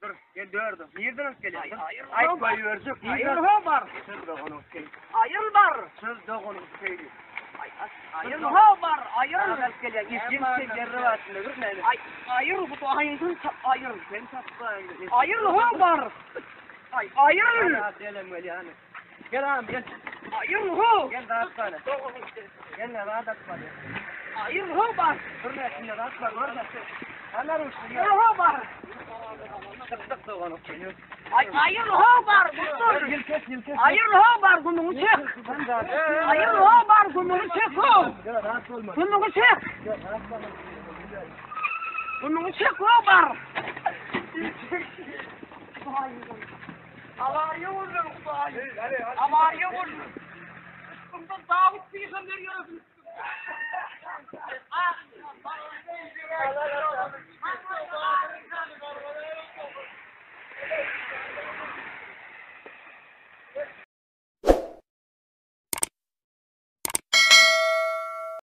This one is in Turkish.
Dur, gel dördüm. Nereden geliyor? Hayır, Ay var. koyuyorsun. Hayır var. Söz de onu söyle. Hayır var. Söz de onu söyle. Hayır var. Hayır. Ahmet geliyor. İlkin şeyleri var. Nedir ne? Hayır bu da hayırın hayır. Ben tatlı. Hayır var. Hayır. Gel böyle hani. Gel ağam gel. Hayır. Gel rahat bana. Gel ne rahat bana. Hayır var. Dur ne şimdi rahat bana. Orada. Anlar uçtu ya. Hayır var. Tık da onu söyle. Hayır var. Yıl kes. Hayır var bunu çek. Hayır var bunu çek. Gel rahat olma. Bunu çek. Gel rahat bana. Bunu çek var. Havariye vurdum. Havariye vurdum. Bundan Davut bir işe veriyoruz.